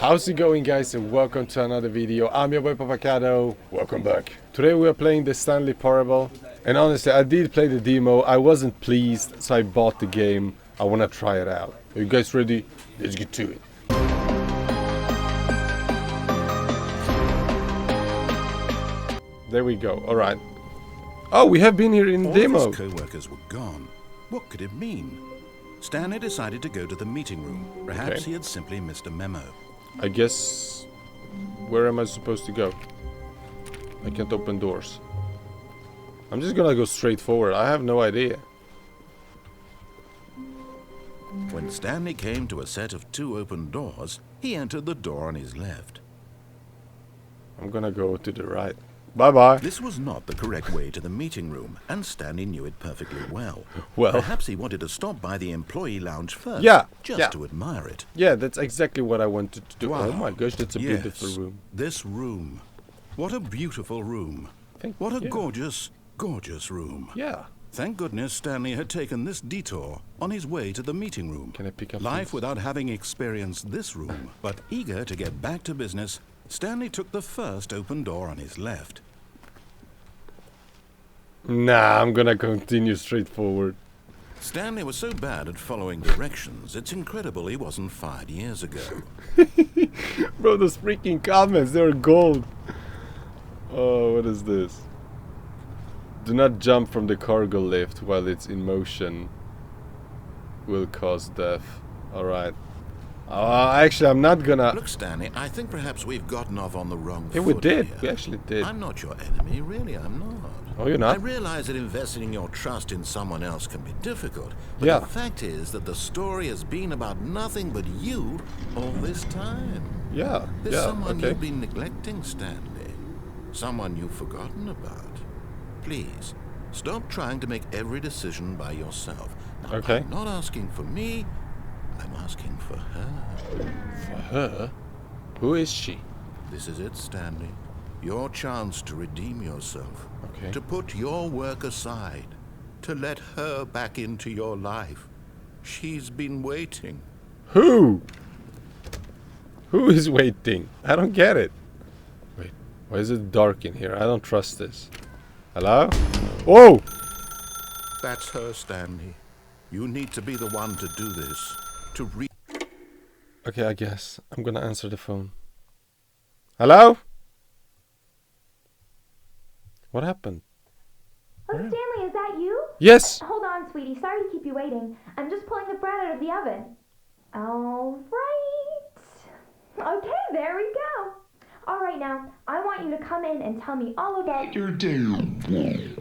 How's it going, guys, and welcome to another video. I'm your boy Papa Kaddo. Welcome back. Today we are playing the Stanley Parable, and honestly I did play the demo. I wasn't pleased, so I bought the game. I want to try it out. Are you guys ready? Let's get to it. There we go. All right. Oh, we have been here in demo. All of his co-workers were gone. What could it mean? Stanley decided to go to the meeting room. Perhaps he had simply missed a memo. I guess... where am I supposed to go? I can't open doors. I'm just gonna go straight forward. I have no idea. When Stanley came to a set of 2 open doors, he entered the door on his left. I'm gonna go to the right. Bye-bye. This was not the correct way to the meeting room, and Stanley knew it perfectly well. Well, perhaps he wanted to stop by the employee lounge first, just to admire it. Yeah, that's exactly what I wanted to do. Wow. Oh my gosh, that's a beautiful room. This room. What a beautiful room. What a gorgeous, gorgeous room. Yeah. Thank goodness Stanley had taken this detour on his way to the meeting room. Can I pick up life things? Without having experienced this room, but eager to get back to business, Stanley took the first open door on his left. Nah, I'm gonna continue straight forward. Stanley was so bad at following directions, it's incredible he wasn't 5 years ago. Bro, those freaking comments, they're gold. Oh, what is this? Do not jump from the cargo lift while it's in motion. Will cause death. Alright. Actually, I'm not gonna... Look, Stanley, I think perhaps we've gotten off on the wrong Yeah, foot we did. here. We actually did. I'm not your enemy, really, I'm not. Oh, you're not? I realize that investing your trust in someone else can be difficult, but Yeah. the fact is that the story has been about nothing but you all this time. Yeah, There's someone you've been neglecting, Stanley. Someone you've forgotten about. Please, stop trying to make every decision by yourself. Now, Okay. I'm not asking for me, I'm asking for her. For her? Who is she? This is it, Stanley. Your chance to redeem yourself. Okay. To put your work aside. To let her back into your life. She's been waiting. Who? Who is waiting? I don't get it. Wait, why is it dark in here? I don't trust this. Hello? Oh! That's her, Stanley. You need to be the one to do this. To Okay, I guess. I'm gonna answer the phone. Hello? What happened? Oh, Stanley, is that you? Yes! Hold on, sweetie. Sorry to keep you waiting. I'm just pulling the bread out of the oven. All right. Okay, there we go. All right, now, I want you to come in and tell me all about your day.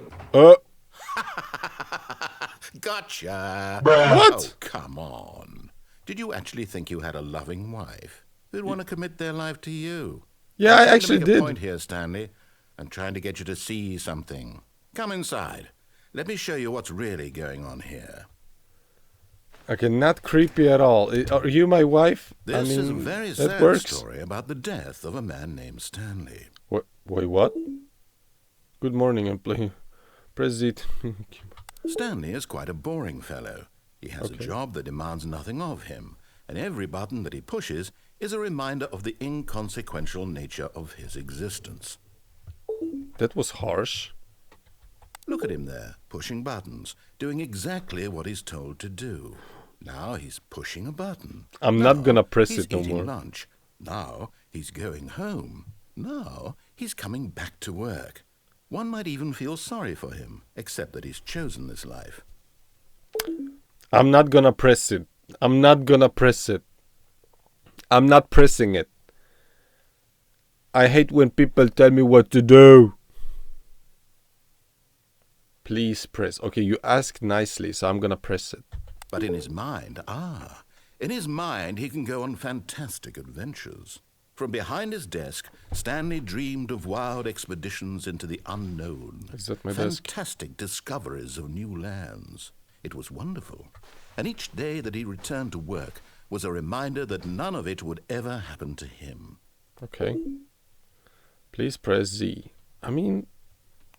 Gotcha! What? Oh, come on. Did you actually think you had a loving wife who'd want to commit their life to you? Yeah, I I'm trying actually to make a did. point here, Stanley. I'm trying to get you to see something. Come inside. Let me show you what's really going on here. Okay, not creepy at all. Are you my wife? This is a very sad works. story about the death of a man named Stanley. What? Wait, what? Good morning, employee. President. Stanley is quite a boring fellow. He has a job that demands nothing of him, and every button that he pushes is a reminder of the inconsequential nature of his existence. That was harsh. Look at him there, pushing buttons, doing exactly what he's told to do. Now he's pushing a button. I'm not gonna press he's it no eating more. lunch. Now he's going home. Now he's coming back to work. One might even feel sorry for him, except that he's chosen this life. I'm not gonna press it. I'm not gonna press it. I'm not pressing it. I hate when people tell me what to do. Please press. Okay, you asked nicely, so I'm gonna press it. But in his mind, he can go on fantastic adventures. From behind his desk, Stanley dreamed of wild expeditions into the unknown. Is that my desk? Fantastic discoveries of new lands. It was wonderful. And each day that he returned to work was a reminder that none of it would ever happen to him. Okay. Please press Z. I mean,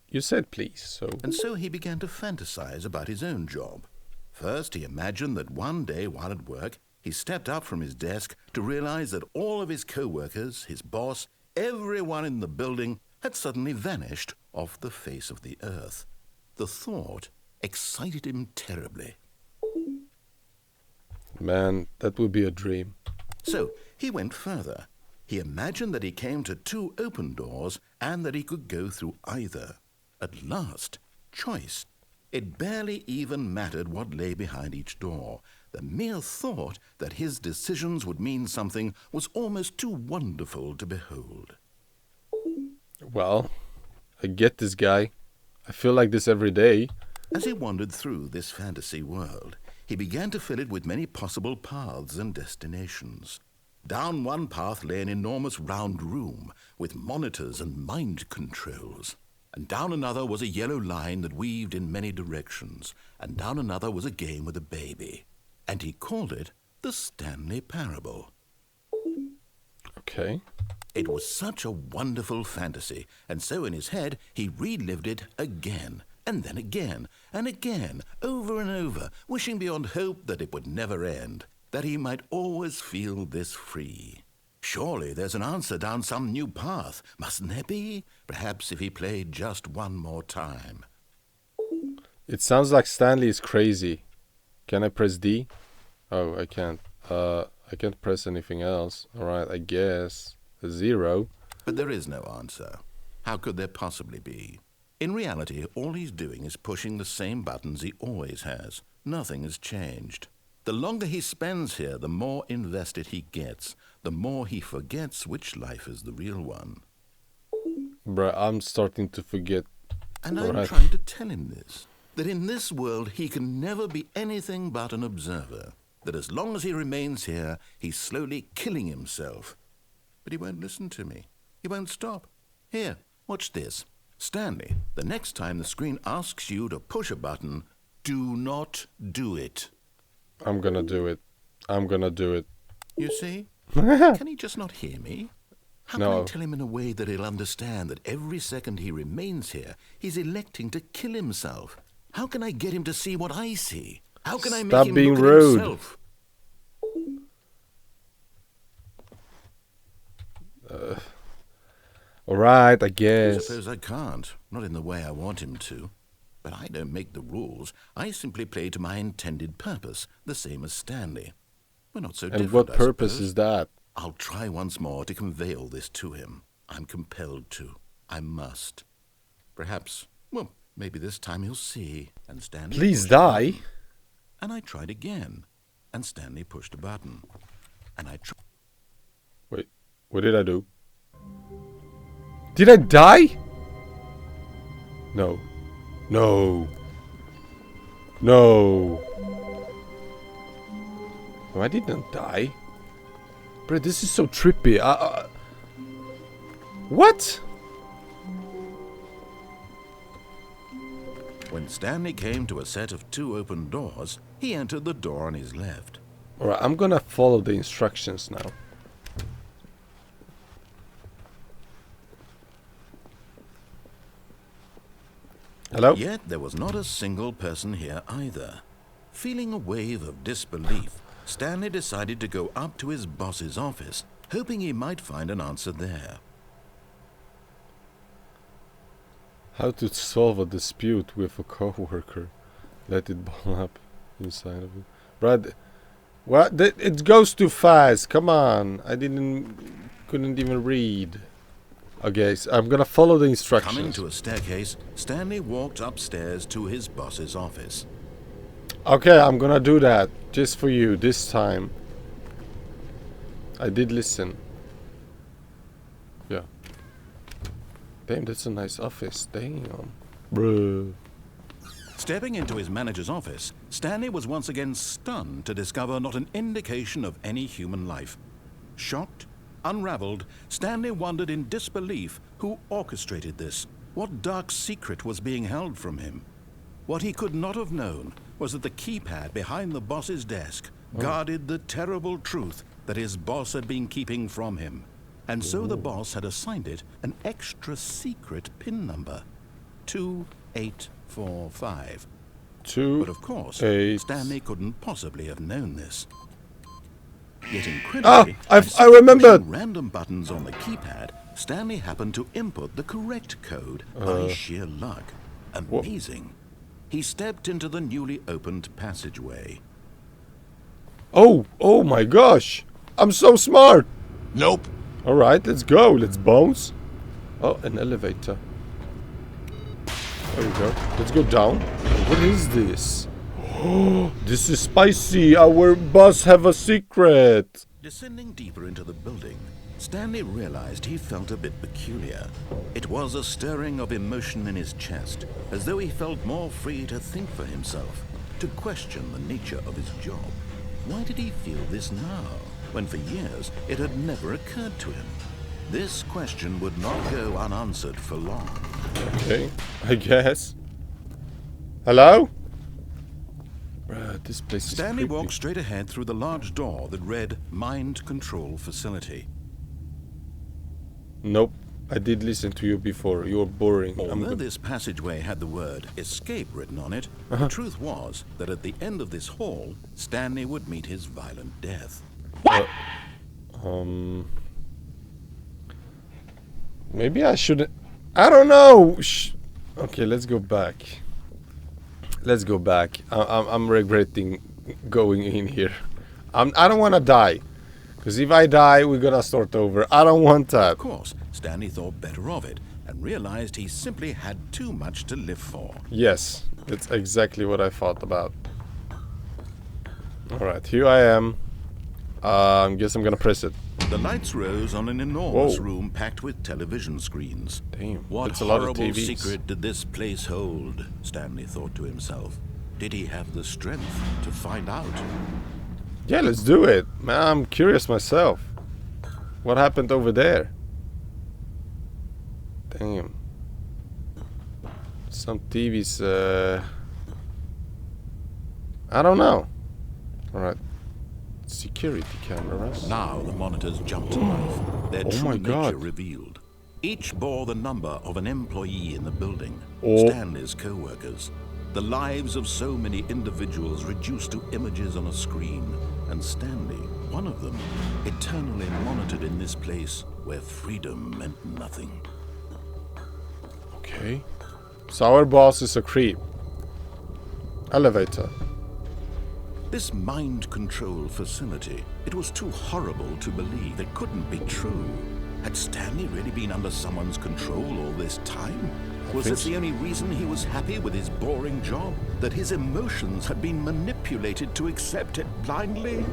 you said please, so... And so he began to fantasize about his own job. First, he imagined that one day while at work, he stepped up from his desk to realize that all of his co-workers, his boss, everyone in the building had suddenly vanished off the face of the earth. The thought excited him terribly. Man, that would be a dream. So he went further. He imagined that he came to 2 open doors and that he could go through either. At last, choice. It barely even mattered what lay behind each door. The mere thought that his decisions would mean something was almost too wonderful to behold. Well, I get this guy. I feel like this every day. As he wandered through this fantasy world, he began to fill it with many possible paths and destinations. Down one path lay an enormous round room with monitors and mind controls. And down another was a yellow line that weaved in many directions. And down another was a game with a baby. And he called it the Stanley Parable. Okay. It was such a wonderful fantasy, and so in his head he relived it again, and then again, and again, over and over, wishing beyond hope that it would never end, that he might always feel this free. Surely there's an answer down some new path, mustn't there be? Perhaps if he played just one more time. It sounds like Stanley is crazy. Can I press D? Oh, I can't. I can't press anything else. Alright, I guess. A 0. But there is no answer. How could there possibly be? In reality, all he's doing is pushing the same buttons he always has. Nothing has changed. The longer he spends here, the more invested he gets. The more he forgets which life is the real one. Bruh, I'm starting to forget. And I'm trying to tell him this. That in this world he can never be anything but an observer. That as long as he remains here, he's slowly killing himself. But he won't listen to me. He won't stop. Here, watch this. Stanley, the next time the screen asks you to push a button, do not do it. I'm gonna do it. I'm gonna do it. You see? Can he just not hear me? How No. can I tell him in a way that he'll understand that every second he remains here, he's electing to kill himself? How can I get him to see what I see? How can I make Stop him being look rude. at himself? Alright, I I guess. suppose I can't. Not in the way I want him to. But I don't make the rules. I simply play to my intended purpose, the same as Stanley. We're not so different, And what I purpose suppose. is that? I'll try once more to convey all this to him. I'm compelled to. I must. Perhaps, well, maybe this time he'll see. And Stanley Please pushed a die. button. And I tried again. And Stanley pushed a button. And I tried. Wait, what did I do? Did I die? No. No. No. No, I didn't die. Bro, this is so trippy. What? When Stanley came to a set of 2 open doors, he entered the door on his left. Alright, I'm gonna follow the instructions now. Hello? Yet there was not a single person here either. Feeling a wave of disbelief, Stanley decided to go up to his boss's office, hoping he might find an answer there. How to solve a dispute with a coworker. Let it ball up inside of you. Brad, what? It goes too fast. Come on. Couldn't even read. Okay, so I'm gonna follow the instructions. Coming to a staircase, Stanley walked upstairs to his boss's office. Okay, I'm gonna do that. Just for you, this time. I did listen. Yeah. Damn, that's a nice office. Damn. Bruh. Stepping into his manager's office, Stanley was once again stunned to discover not an indication of any human life. Shocked, unraveled, Stanley wondered in disbelief who orchestrated this. What dark secret was being held from him? What he could not have known was that the keypad behind the boss's desk guarded the terrible truth that his boss had been keeping from him. And so the boss had assigned it an extra secret PIN number. 2845. But of course, Stanley couldn't possibly have known this. Yet incredibly, I remembered. pushing random buttons on the keypad, Stanley happened to input the correct code by sheer luck. Amazing. He stepped into the newly opened passageway. Oh my gosh. I'm so smart. Nope. Alright, let's go. Let's bounce. Oh, an elevator. There we go. Let's go down. What is this? Oh, this is spicy. Our boss have a secret. Descending deeper into the building, Stanley realized he felt a bit peculiar. It was a stirring of emotion in his chest, as though he felt more free to think for himself, to question the nature of his job. Why did he feel this now, when for years it had never occurred to him? This question would not go unanswered for long. Okay, I guess. Hello? This place is Stanley creepy. walked straight ahead through the large door that read Mind Control Facility. Nope. I did listen to you before. You're boring. Although this passageway had the word escape written on it, the truth was that at the end of this hall, Stanley would meet his violent death. What? Maybe I shouldn't. I don't know. Okay, let's go back. Let's go back. I'm regretting going in here. I don't want to die. Because if I die, we're gonna start over. I don't want that. Of course, Stanley thought better of it and realized he simply had too much to live for. Yes, that's exactly what I thought about. Alright, here I am. I guess I'm gonna press it. The lights rose on an enormous Whoa. room packed with television screens. Damn, What that's a lot of horrible TVs. secret did this place hold? Stanley thought to himself. Did he have the strength to find out? Yeah, let's do it. Man, I'm curious myself. What happened over there? Damn. Some TVs, I don't know. Alright. Security cameras. Now the monitors jumped to life, their Oh true my God. nature revealed. Each bore the number of an employee in the building, Oh. Stanley's co-workers. The lives of so many individuals reduced to images on a screen, and Stanley, one of them, eternally monitored in this place where freedom meant nothing. Okay. So our boss is a creep. Elevator. This mind control facility, it was too horrible to believe. It couldn't be true. Had Stanley really been under someone's control all this time? Was this the only reason he was happy with his boring job? That his emotions had been manipulated to accept it blindly?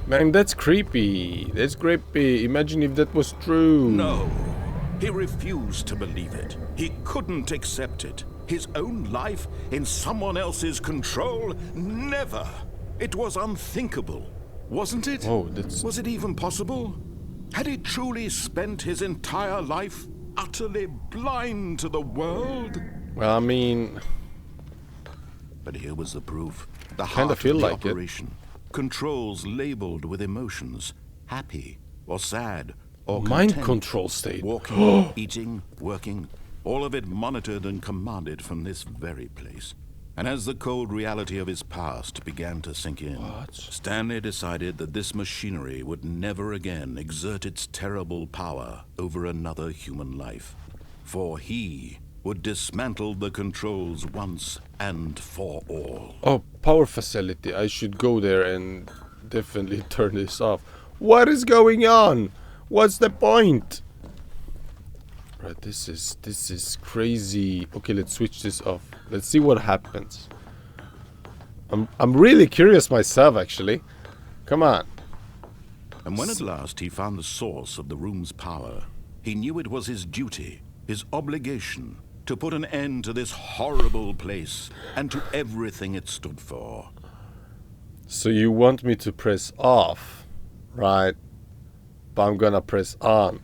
Man, that's creepy. That's creepy. Imagine if that was true. No. He refused to believe it. He couldn't accept it. His own life in someone else's control? Never. It was unthinkable. Wasn't it? Oh, that's... Was it even possible? Had he truly spent his entire life utterly blind to the world? Well, I mean... But here was the proof. The Kinda heart feel of the like it. operation. Controls labeled with emotions. Happy or sad or Mind content. control state. Walking, eating, working, all of it monitored and commanded from this very place. And as the cold reality of his past began to sink in, Stanley decided that this machinery would never again exert its terrible power over another human life. For he would dismantle the controls once and for all. Oh, power facility. I should go there and definitely turn this off. What is going on? What's the point? Right, this is crazy. Okay, let's switch this off. Let's see what happens. I'm really curious myself, actually. Come on. And when at last he found the source of the room's power, he knew it was his duty, his obligation, to put an end to this horrible place and to everything it stood for. So you want me to press off, right? But I'm gonna press on.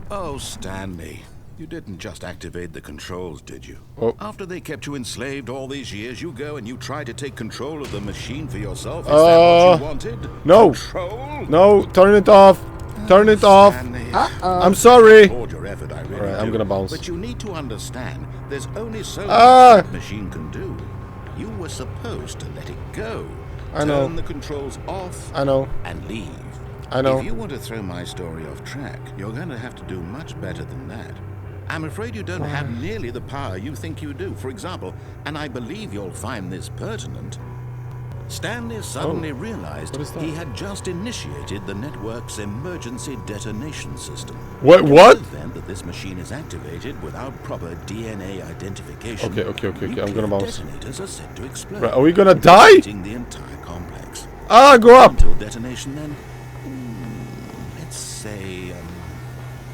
Oh, Stanley, you didn't just activate the controls, did you? Oh. After they kept you enslaved all these years, you go and you try to take control of the machine for yourself? Is that what you wanted? No. Control? No, turn it off. Turn it off. Stanley, I'm sorry. applaud your effort, I really Alright, I'm do. gonna bounce. But you need to understand, there's only so much Ah. that machine can do. You were supposed to let it go. I know. turn the controls off, I know. and leave. I know. If you want to throw my story off track, you're going to have to do much better than that. I'm afraid you don't have nearly the power you think you do. For example, and I believe you'll find this pertinent, Stanley suddenly realized he had just initiated the network's emergency detonation system. What? In What? the event that this machine is activated without proper DNA identification, Okay. I'm gonna bounce. detonators are set to explode. Right, are we gonna die? The entire complex. Ah, go up. Until detonation, then, let's say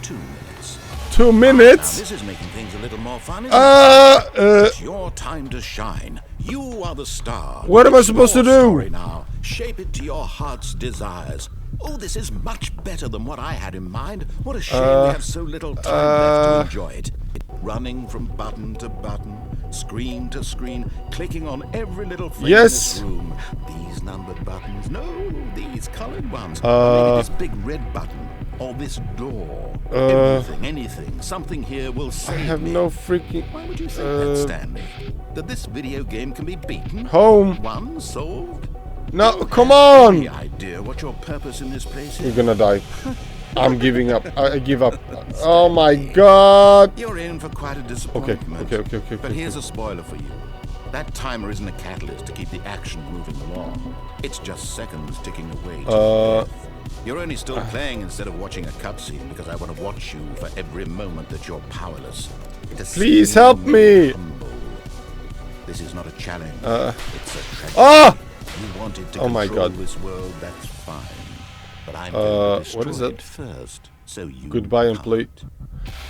2 minutes. 2 Now, minutes. this is making things a little more fun, isn't it? It's your time to shine. You are the star. What am I It's supposed your to do? story now. Shape it to your heart's desires. Oh, this is much better than what I had in mind. What a shame we have so little time left to enjoy it. Running from button to button, screen to screen, clicking on every little frame in this room. These numbered buttons, no, these colored ones. Maybe this big red button. Or this door. Everything, anything, something here will save me. I have no freaking... Why would you think that, Stanley? That this video game can be beaten? Home. Won? Solved? No, come on. Any idea what your purpose in this place is? We're gonna die. I'm giving up. I give up. Oh my god. You're in for quite a disappointment. Okay. But here's a spoiler for you. That timer isn't a catalyst to keep the action moving along. It's just seconds ticking away to death. You're only still playing instead of watching a cutscene because I want to watch you for every moment that you're powerless. Please help me! Humble. This is not a challenge. It's a tragedy. Ah! You wanted to Oh my control God. this world, that's fine. But I'm going to destroy what is that? it first, so you Goodbye, can't. employee.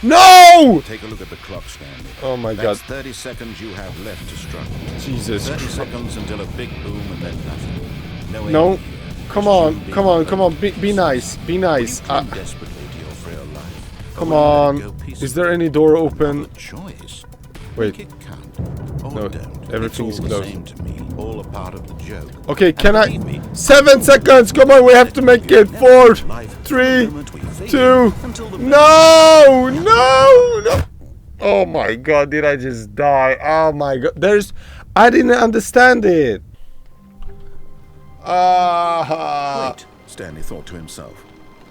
No! Take a look at the clock, Stanley. Oh my That's god. 30 seconds you have left to struggle. Jesus 30 Christ. seconds until a big boom and then nothing. No. No. end here. Come Just on. you being Come on. alone. Be nice. Be nice. You cling desperately to your frail life. But Come when you let it on. go peacefully, Is there any door you have open? a choice. Wait. Make it count. Or No, don't. everything It's is all the closed. same to me. All a part of the joke. Okay, And can I... believe me, 7 seconds! Come on, we have to make it! 4, 3, 2... No! Oh my god, did I just die? Oh my god. I didn't understand it. Wait, Stanley thought to himself.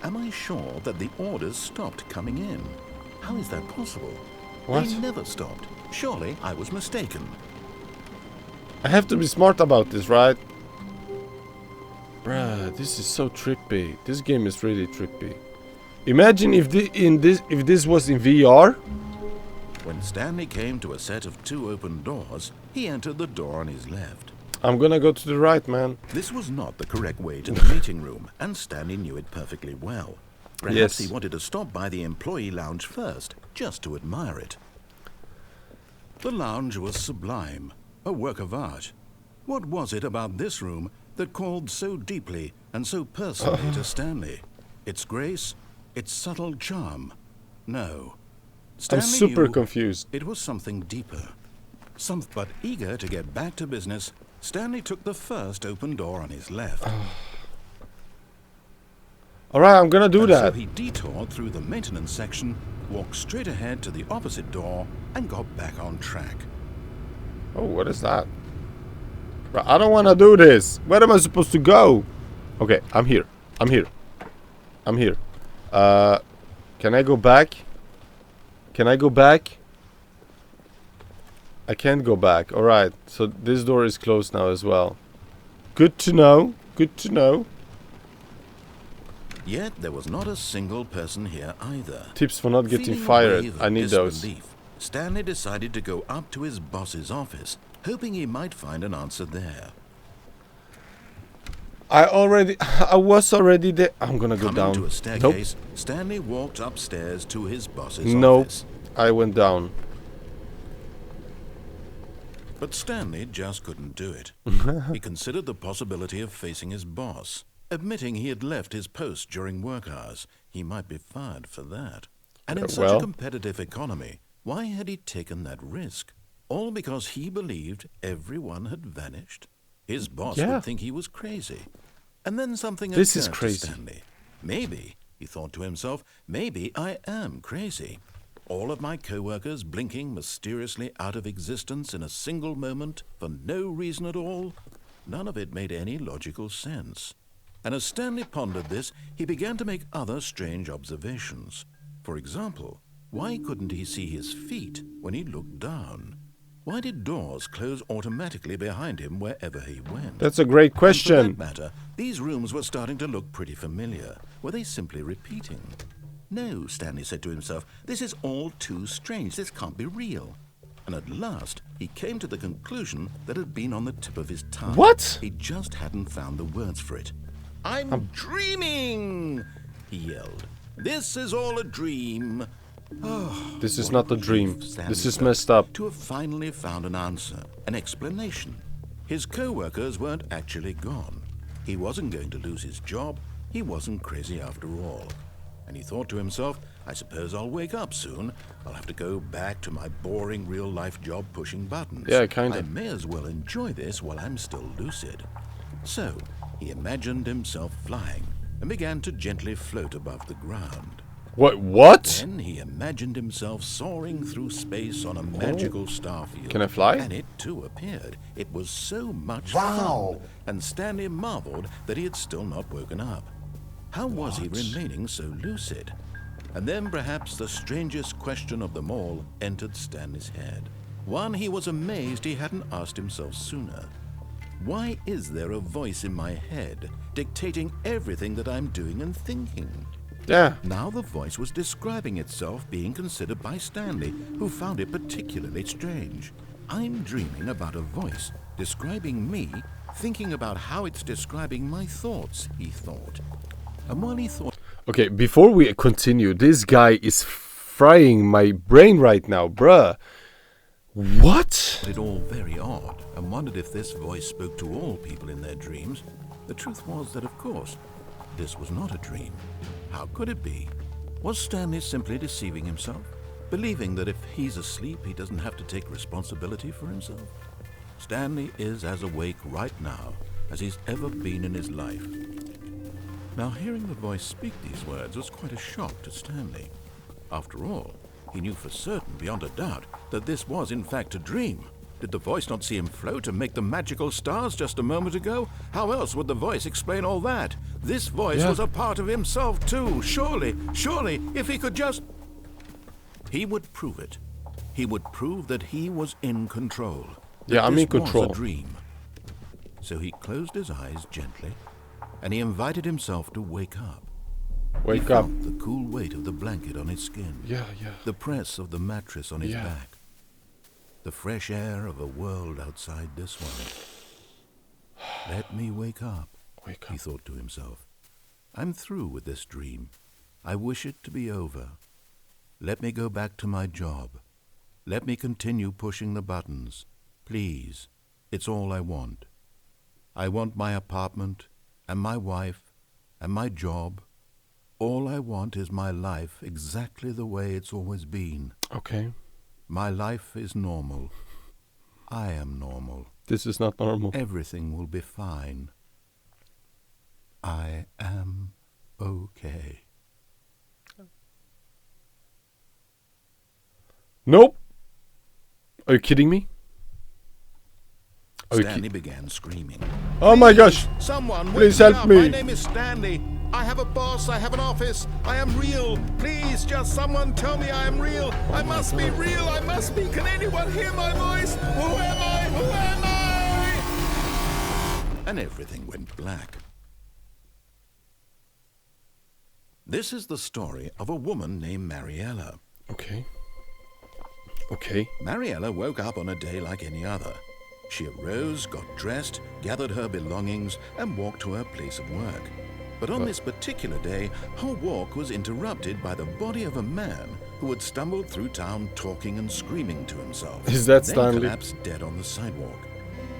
Am I sure that the orders stopped coming in? How is that possible? What? They never stopped. Surely I was mistaken. I have to be smart about this, right? Bruh, this is so trippy. This game is really trippy. Imagine if this was in VR. When Stanley came to a set of 2 open doors, he entered the door on his left. I'm gonna go to the right, man. This was not the correct way to the meeting room, and Stanley knew it perfectly well. Perhaps Yes. he wanted to stop by the employee lounge first, just to admire it. The lounge was sublime, a work of art. What was it about this room that called so deeply and so personally to Stanley? Its grace? Its subtle charm? No. I'm Stanley super knew confused. it was something deeper. But eager to get back to business, Stanley took the first open door on his left. Alright, I'm gonna do And that. So he detoured through the maintenance section, walked straight ahead to the opposite door, and got back on track. Oh, what is that? Bruh, I don't wanna do this. Where am I supposed to go? Okay, I'm here. I'm here. Can I go back? Can I go back? I can't go back. Alright, so this door is closed now as well. Good to know. Good to know. Yet there was not a single person here either. Tips for not getting Feeling a fired. wave I of need those. disbelief, Stanley decided to go up to his boss's office, hoping he might find an answer there. I was already there. I'm gonna go Coming down. to a staircase, Stanley walked upstairs to his boss's Nope. office. I went down. But Stanley just couldn't do it. He considered the possibility of facing his boss. Admitting he had left his post during work hours, he might be fired for that. And in such a competitive economy, why had he taken that risk? All because he believed everyone had vanished? His boss would think he was crazy. And then something This is occurred to crazy. Stanley. Maybe, he thought to himself, maybe I am crazy. All of my co-workers blinking mysteriously out of existence in a single moment for no reason at all? none of it made any logical sense. And as Stanley pondered this, he began to make other strange observations. For example, why couldn't he see his feet when he looked down? Why did doors close automatically behind him wherever he went? That's a great And question. for that matter, these rooms were starting to look pretty familiar. Were they simply repeating? No, Stanley said to himself, this is all too strange. This can't be real. And at last, he came to the conclusion that had been on the tip of his tongue. What? He just hadn't found the words for it. I'm dreaming, he yelled. This is all a dream. Oh, This is what not a relief dream. Stanley This is felt messed up. to have finally found an answer, an explanation. His co-workers weren't actually gone. He wasn't going to lose his job. He wasn't crazy after all. And he thought to himself, I suppose I'll wake up soon. I'll have to go back to my boring real-life job pushing buttons. Yeah, kind of. I may as well enjoy this while I'm still lucid. So, he imagined himself flying and began to gently float above the ground. What? Then he imagined himself soaring through space on a magical star field. Can I fly? And it too appeared. It was so much fun. And Stanley marveled that he had still not woken up. How was he remaining so lucid? And then perhaps the strangest question of them all entered Stanley's head. One he was amazed he hadn't asked himself sooner. Why is there a voice in my head dictating everything that I'm doing and thinking? Yeah. Now the voice was describing itself being considered by Stanley, who found it particularly strange. I'm dreaming about a voice describing me, thinking about how it's describing my thoughts, he thought. And while he thought... Okay, before we continue, this guy is frying my brain right now, bruh. What? it all very odd and wondered if this voice spoke to all people in their dreams, the truth was that, of course, this was not a dream. How could it be? Was Stanley simply deceiving himself, believing that if he's asleep, he doesn't have to take responsibility for himself? Stanley is as awake right now as he's ever been in his life. Now, hearing the voice speak these words was quite a shock to Stanley. After all, he knew for certain, beyond a doubt, that this was in fact a dream. Did the voice not see him float and make the magical stars just a moment ago? How else would the voice explain all that? This voice was a part of himself too. Surely, if he could just... He would prove it. He would prove that he was in control. Yeah, I'm in control. This was a dream. So he closed his eyes gently, and he invited himself to wake up. Wake He up. felt the cool weight of the blanket on his skin. Yeah. The press of the mattress on his Yeah. back. The fresh air of a world outside this one. Let me wake up, Wake he up. thought to himself. I'm through with this dream. I wish it to be over. Let me go back to my job. Let me continue pushing the buttons. Please, it's all I want. I want my apartment, and my wife, and my job. All I want is my life exactly the way it's always been. Okay. My life is normal. I am normal. This is not normal. Everything will be fine. I am okay. Nope. Are you kidding me? Are you Stanley began screaming. Oh my gosh. Someone, Please wake help up. me. My name is Stanley. I have a boss. I have an office. I am real. Please, just someone tell me I am real. I must be real. I must be. Can anyone hear my voice? Who am I? Who am I? And everything went black. This is the story of a woman named Mariella. Okay. Okay. Mariella woke up on a day like any other. She arose, got dressed, gathered her belongings, and walked to her place of work. But on this particular day, her walk was interrupted by the body of a man who had stumbled through town talking and screaming to himself. Is that then Stanley? collapsed dead on the sidewalk.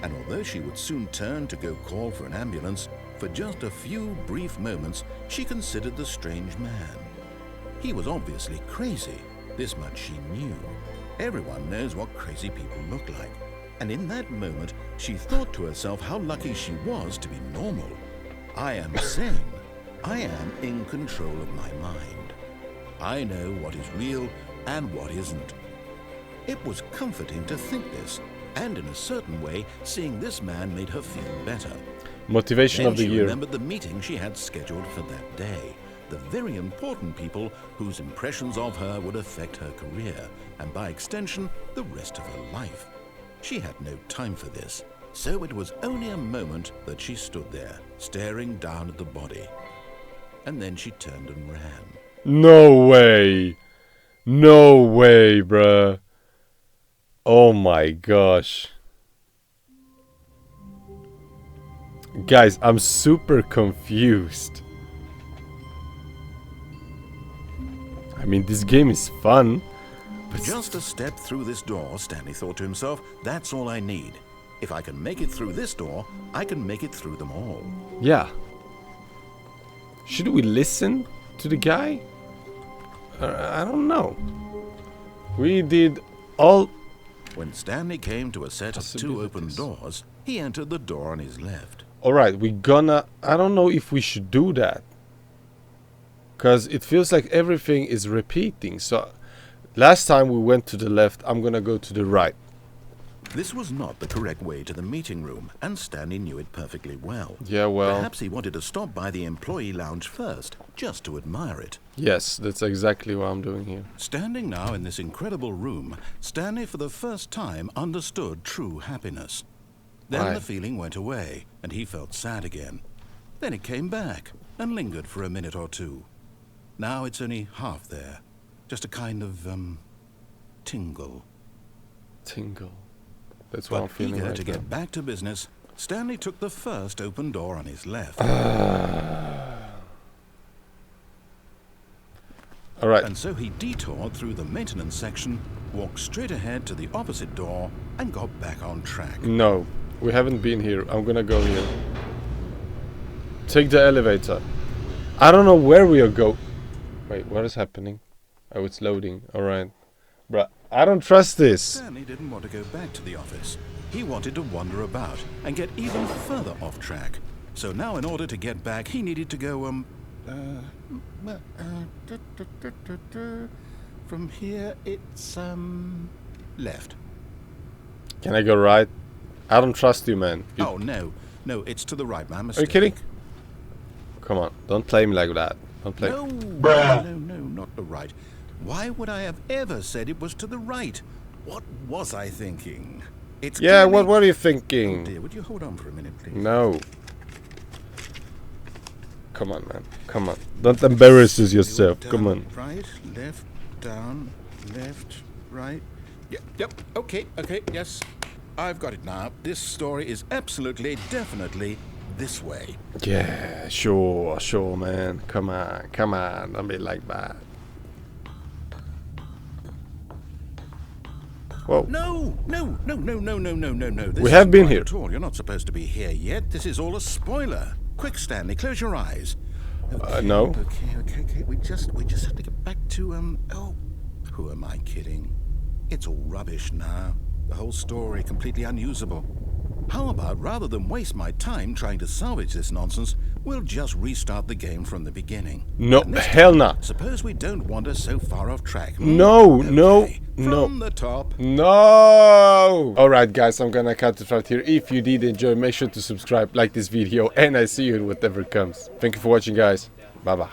And although she would soon turn to go call for an ambulance, for just a few brief moments, she considered the strange man. He was obviously crazy. This much she knew. Everyone knows what crazy people look like. And in that moment, she thought to herself how lucky she was to be normal. I am sane. I am in control of my mind. I know what is real and what isn't. It was comforting to think this, And in a certain way, seeing this man made her feel better. Motivation Then of the she year. remembered the meeting she had scheduled for that day. The very important people whose impressions of her would affect her career, and by extension, the rest of her life. She had no time for this, so it was only a moment that she stood there, staring down at the body. And then she turned and ran. No way. No way, bruh. Oh my gosh. Guys, I'm super confused. I mean, this game is fun. But Just a step through this door, Stanley thought to himself, that's all I need. If I can make it through this door, I can make it through them all. yeah. Should we listen to the guy? I don't know. We did all... When Stanley came to a set of two open Possibilities. doors, he entered the door on his left. Alright, we gonna... I don't know if we should do that. Because it feels like everything is repeating. So, last time we went to the left, I'm gonna go to the right. This was not the correct way to the meeting room, and Stanley knew it perfectly well. Yeah, well... Perhaps he wanted to stop by the employee lounge first, just to admire it. Yes, that's exactly what I'm doing here. Standing now in this incredible room, Stanley for the first time understood true happiness. Then Why? the feeling went away, and he felt sad again. Then it came back, and lingered for a minute or two. Now it's only half there. Just a kind of, tingle. Tingle. That's what I'm But feeling eager right to now. get back to business, Stanley took the first open door on his left. Alright. And so he detoured through the maintenance section, walked straight ahead to the opposite door, and got back on track. No, we haven't been here. I'm gonna go here. Take the elevator. I don't know where we are go. Wait, what is happening? Oh, it's loading. Alright. Bruh, I don't trust this. Stanley didn't want to go back to the office. He wanted to wander about and get even further off track. So now in order to get back, he needed to go, from here it's, left. Can I go right? I don't trust you, man. You- Oh, no, it's to the right, my Are you mistake. kidding? Come on, don't play me like that. Don't play. No, not the right. Why would I have ever said it was to the right? What was I thinking? It's Yeah, clearly- what are you Oh thinking? dear, would you hold on for a minute, please? No. Come on, man. Come on. Don't embarrass yourself. Down, Come on. Right, left, down, left, right. Yep, okay, yes. I've got it now. This story is absolutely, definitely this way. Yeah, sure, man. Come on. Don't be like that. Whoa. No. This We have isn't been right here. At all. You're not supposed to be here yet. This is all a spoiler. Quick, Stanley, close your eyes. No. Okay. We just have to get back to, oh, who am I kidding? It's all rubbish now. The whole story completely unusable. How about, rather than waste my time trying to salvage this nonsense, we'll just restart the game from the beginning. No, And this hell time, no. Suppose we don't wander so far off track. No. From the top. No! Alright guys, I'm gonna cut it right here. If you did enjoy, make sure to subscribe, like this video, and I see you in whatever comes. Thank you for watching guys. Bye bye.